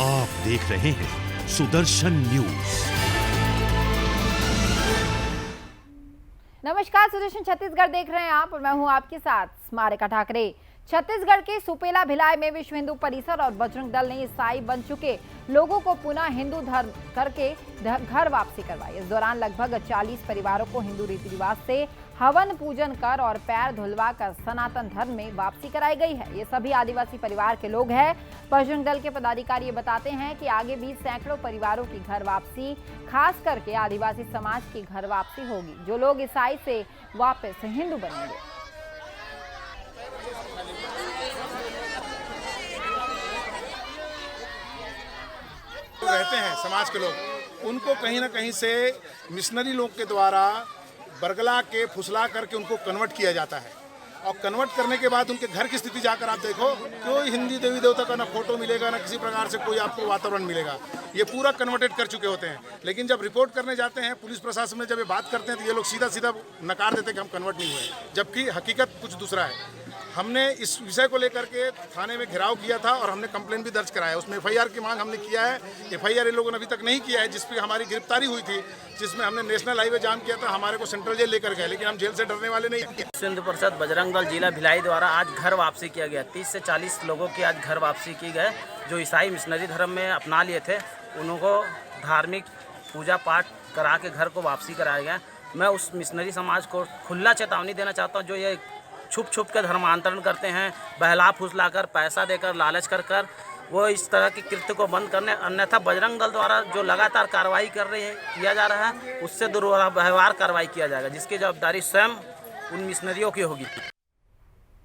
आप देख रहे हैं सुदर्शन न्यूज। नमस्कार, सुदर्शन छत्तीसगढ़ देख रहे हैं आप और मैं हूं आपके साथ स्मारिका ठाकरे। छत्तीसगढ़ के सुपेला भिलाई में विश्व हिंदू परिषद और बजरंग दल ने ईसाई बन चुके लोगों को पुनः हिंदू धर्म करके घर वापसी करवाई। इस दौरान लगभग 40 परिवारों को हिंदू रीति रिवाज से हवन पूजन कर और पैर धुलवा कर सनातन धर्म में वापसी कराई गई है। ये सभी आदिवासी परिवार के लोग हैं। बजरंग दल के पदाधिकारी ये बताते हैं कि आगे भी सैकड़ों परिवारों की घर वापसी, खास करके आदिवासी समाज की घर वापसी होगी, जो लोग ईसाई से वापस हिंदू बनेंगे। रहते हैं समाज के लोग, उनको कहीं ना कहीं से मिशनरी लोग के द्वारा बरगला के फुसला करके उनको कन्वर्ट किया जाता है। और कन्वर्ट करने के बाद उनके घर की स्थिति जाकर आप देखो, कोई हिंदी देवी देवता का ना फोटो मिलेगा, ना किसी प्रकार से कोई आपको वातावरण मिलेगा। ये पूरा कन्वर्टेड कर चुके होते हैं। लेकिन जब रिपोर्ट करने जाते हैं पुलिस प्रशासन में, जब ये बात करते हैं तो ये लोग सीधा सीधा नकार देते हैं कि हम कन्वर्ट नहीं हुए, जबकि हकीकत कुछ दूसरा है। हमने इस विषय को लेकर के थाने में घेराव किया था और हमने कंप्लेंट भी दर्ज कराया। उसमें एफआईआर की मांग हमने किया है। एफआईआर इन लोगों ने अभी तक नहीं किया है, जिस पर हमारी गिरफ्तारी हुई थी, जिसमें हमने नेशनल हाईवे जाम किया था। हमारे को सेंट्रल जेल लेकर गए, लेकिन हम जेल से डरने वाले नहीं। विश्व हिंदू परिषद बजरंग दल जिला भिलाई द्वारा आज घर वापसी किया गया। 30 से 40 लोगों की आज घर वापसी की गए, जो ईसाई मिशनरी धर्म में अपना लिए थे। उनको धार्मिक पूजा पाठ करा के घर को वापसी कराया गया। मैं उस मिशनरी समाज को खुला चेतावनी देना चाहता हूँ, जो ये छुप के धर्मांतरण करते हैं, बहला फुसला कर, पैसा देकर, लालच कर वो इस तरह के कृत्य को बंद करने, अन्यथा बजरंग दल द्वारा जो लगातार कार्रवाई किया जा रहा है, उससे दुर्व्यवहार कार्रवाई किया जाएगा, जिसकी जवाबदारी स्वयं उन मिशनरियों की होगी।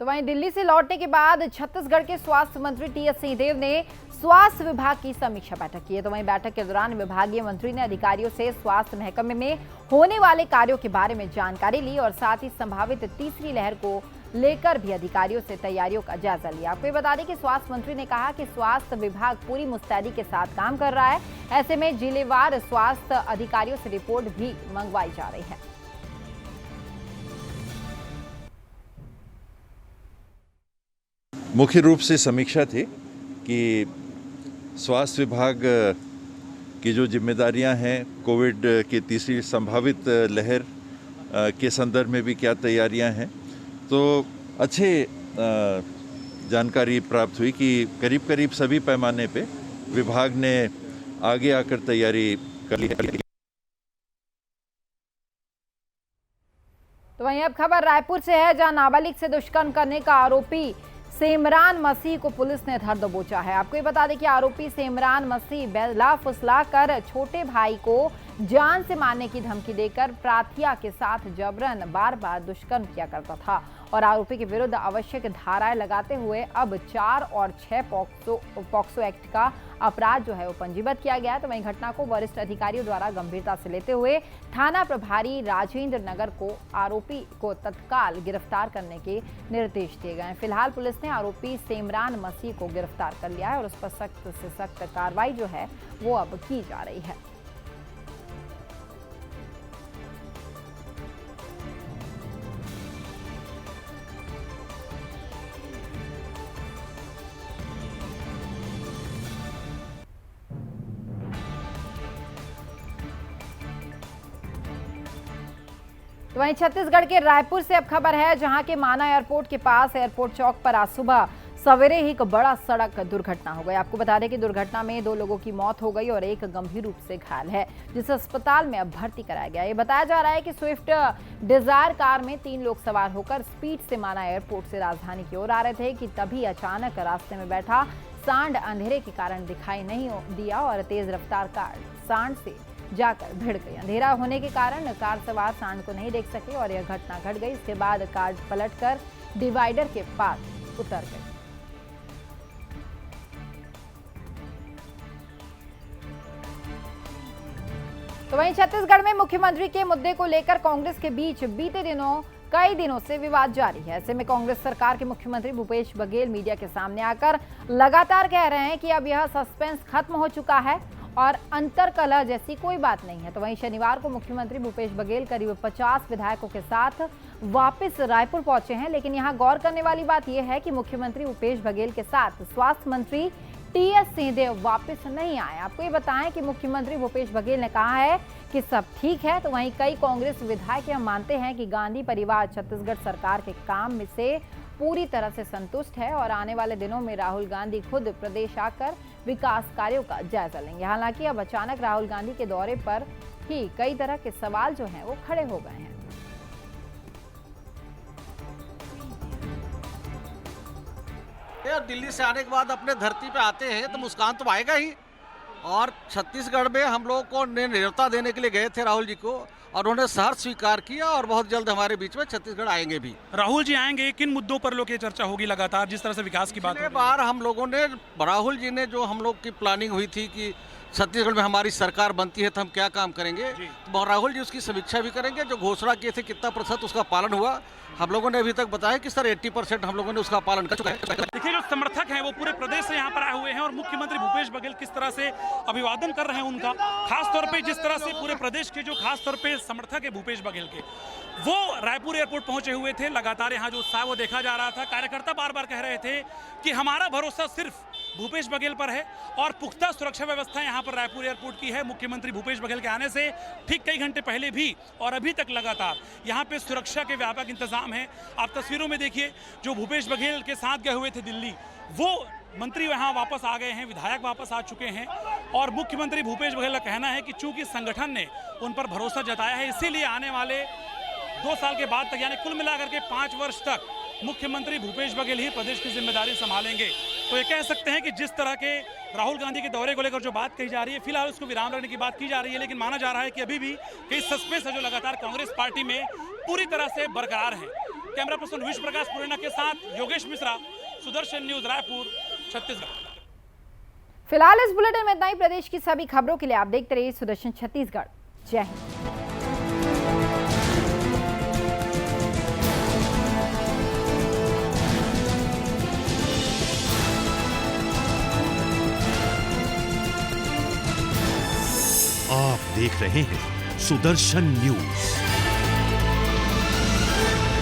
तो वहीं दिल्ली से लौटने के बाद छत्तीसगढ़ के स्वास्थ्य मंत्री टीएस सिंहदेव ने स्वास्थ्य विभाग की समीक्षा बैठक की है। तो वहीं बैठक के दौरान विभागीय मंत्री ने अधिकारियों से स्वास्थ्य महकमे में होने वाले कार्यों के बारे में जानकारी ली और साथ ही संभावित तीसरी लहर को लेकर भी अधिकारियों से तैयारियों का जायजा लिया। आपको बता दें कि स्वास्थ्य मंत्री ने कहा कि स्वास्थ्य विभाग पूरी मुस्तैदी के साथ काम कर रहा है। ऐसे में जिलेवार स्वास्थ्य अधिकारियों से रिपोर्ट भी मंगवाई जा रही है। मुख्य रूप से समीक्षा थी कि स्वास्थ्य विभाग की जो जिम्मेदारियां हैं, कोविड की तीसरी संभावित लहर के संदर्भ में भी क्या तैयारियां हैं। तो अच्छे जानकारी प्राप्त हुई कि करीब सभी पैमाने पे विभाग ने आगे आकर तैयारी कर ली है। तो वहीं अब खबर रायपुर से है, जहां नाबालिग से दुष्कर्म करने का आरोपी सेमरान मसीह को पुलिस ने धर दबोचा है। आपको ये बता दें कि आरोपी सेमरान मसीह बहला फुसला कर छोटे भाई को जान से मारने की धमकी देकर प्राथिया के साथ जबरन बार दुष्कर्म किया करता था और आरोपी के विरुद्ध आवश्यक धाराएं लगाते हुए अब 4 और 6 पॉक्सो एक्ट का अपराध जो है वो पंजीबद्ध किया गया है। तो वहीं घटना को वरिष्ठ अधिकारियों द्वारा गंभीरता से लेते हुए थाना प्रभारी राजेंद्र नगर को आरोपी को तत्काल गिरफ्तार करने के निर्देश दिए गए हैं। फिलहाल पुलिस ने आरोपी सेमरान मसीह को गिरफ्तार कर लिया है और उस पर सख्त से सख्त कार्रवाई जो है वो अब की जा रही है। तो वहीं छत्तीसगढ़ के रायपुर से अब खबर है, जहां के माना एयरपोर्ट के पास एयरपोर्ट चौक पर आज सुबह सवेरे ही एक बड़ा सड़क दुर्घटना हो गई। आपको बता दें कि दुर्घटना में 2 लोगों की मौत हो गई और एक गंभीर रूप से घायल है, जिसे अस्पताल में अब भर्ती कराया गया। ये बताया जा रहा है कि स्विफ्ट डिजायर कार में 3 लोग सवार होकर स्पीड से माना एयरपोर्ट से राजधानी की ओर आ रहे थे कि तभी अचानक रास्ते में बैठा सांड अंधेरे के कारण दिखाई नहीं दिया और तेज रफ्तार कार सांड से जाकर भिड़ गई। अंधेरा होने के कारण कार सवार सांड को नहीं देख सके और यह घटना घट गई। इसके बाद कार पलटकर डिवाइडर के पास उतर गई। तो वहीं छत्तीसगढ़ में मुख्यमंत्री के मुद्दे को लेकर कांग्रेस के बीच बीते कई दिनों से विवाद जारी है। ऐसे में कांग्रेस सरकार के मुख्यमंत्री भूपेश बघेल मीडिया के सामने आकर लगातार कह रहे हैं कि अब यह सस्पेंस खत्म हो चुका है और अंतरकलह जैसी कोई बात नहीं है। तो वहीं शनिवार को मुख्यमंत्री भूपेश बघेल करीब 50 विधायकों के साथ वापस रायपुर पहुंचे हैं। लेकिन यहां गौर करने वाली बात यह है कि मुख्यमंत्री भूपेश बघेल के साथ स्वास्थ्य मंत्री टीएस सिंहदेव वापस नहीं आए। आपको ये बताएं कि मुख्यमंत्री भूपेश बघेल ने कहा है कि सब ठीक है, तो वहीं कई कांग्रेस विधायक यह मानते हैं कि गांधी परिवार छत्तीसगढ़ सरकार के काम में से पूरी तरह से संतुष्ट है और आने वाले दिनों में राहुल गांधी खुद प्रदेश आकर विकास कार्यों का जायजा लेंगे। हालांकि अब अचानक राहुल गांधी के दौरे पर ही कई तरह के सवाल जो हैं वो खड़े हो गए हैं। दिल्ली से आने के बाद अपने धरती पे आते हैं तो मुस्कान तो आएगा ही। और छत्तीसगढ़ में हम लोगों को न्योता देने के लिए गए थे राहुल जी को, और उन्होंने सहर्ष स्वीकार किया और बहुत जल्द हमारे बीच में छत्तीसगढ़ आएंगे भी। राहुल जी आएंगे, किन मुद्दों पर लोग ये चर्चा होगी लगातार जिस तरह से विकास की बात? बार हम लोगों ने, राहुल जी ने जो हम लोग की प्लानिंग हुई थी कि छत्तीसगढ़ में हमारी सरकार बनती है तो हम क्या काम करेंगे, तो राहुल जी उसकी समीक्षा भी करेंगे। जो घोषणा किए थे कितना प्रतिशत उसका पालन हुआ, हम लोगों ने अभी तक बताया कि सर 80% हम लोगों ने उसका पालन कर चुका है। देखिए जो समर्थक हैं वो पूरे प्रदेश से यहाँ पर आए हुए हैं और मुख्यमंत्री भूपेश बघेल किस तरह से अभिवादन कर रहे हैं उनका, खास तौर पे जिस तरह से पूरे प्रदेश के जो खास तौर पे समर्थक है भूपेश बघेल के, वो रायपुर एयरपोर्ट पहुंचे हुए थे। लगातार यहाँ जो उत्साह वो देखा जा रहा था। कार्यकर्ता बार बार कह रहे थे कि हमारा भरोसा सिर्फ भूपेश बघेल पर है और पुख्ता सुरक्षा व्यवस्था यहाँ पर रायपुर एयरपोर्ट की है। मुख्यमंत्री भूपेश बघेल के आने से ठीक कई घंटे पहले भी और अभी तक लगातार यहाँ पे सुरक्षा के व्यापक इंतजाम है। आप तस्वीरों में देखिए, जो भूपेश बघेल के साथ गए हुए थे दिल्ली, वो मंत्री यहाँ वापस आ गए हैं, विधायक वापस आ चुके हैं और मुख्यमंत्री भूपेश बघेल का कहना है कि चूंकि संगठन ने उन पर भरोसा जताया है, इसीलिए आने वाले 2 साल के बाद तक, यानी कुल मिलाकर के 5 वर्ष तक मुख्यमंत्री भूपेश बघेल ही प्रदेश की जिम्मेदारी संभालेंगे। तो ये कह सकते हैं कि जिस तरह के राहुल गांधी के दौरे को लेकर जो बात कही जा रही है, फिलहाल उसको विराम रहने की बात की जा रही है, लेकिन माना जा रहा है कि अभी भी कई सस्पेंस है जो लगातार कांग्रेस पार्टी में पूरी तरह से बरकरार है। कैमरा पर्सन विश्व प्रकाश पुरेना के साथ योगेश मिश्रा, सुदर्शन न्यूज, रायपुर, छत्तीसगढ़। फिलहाल इस बुलेटिन में इतना ही। प्रदेश की सभी खबरों के लिए आप देखते रहिए सुदर्शन छत्तीसगढ़। जय हिंद। आप देख रहे हैं सुदर्शन न्यूज।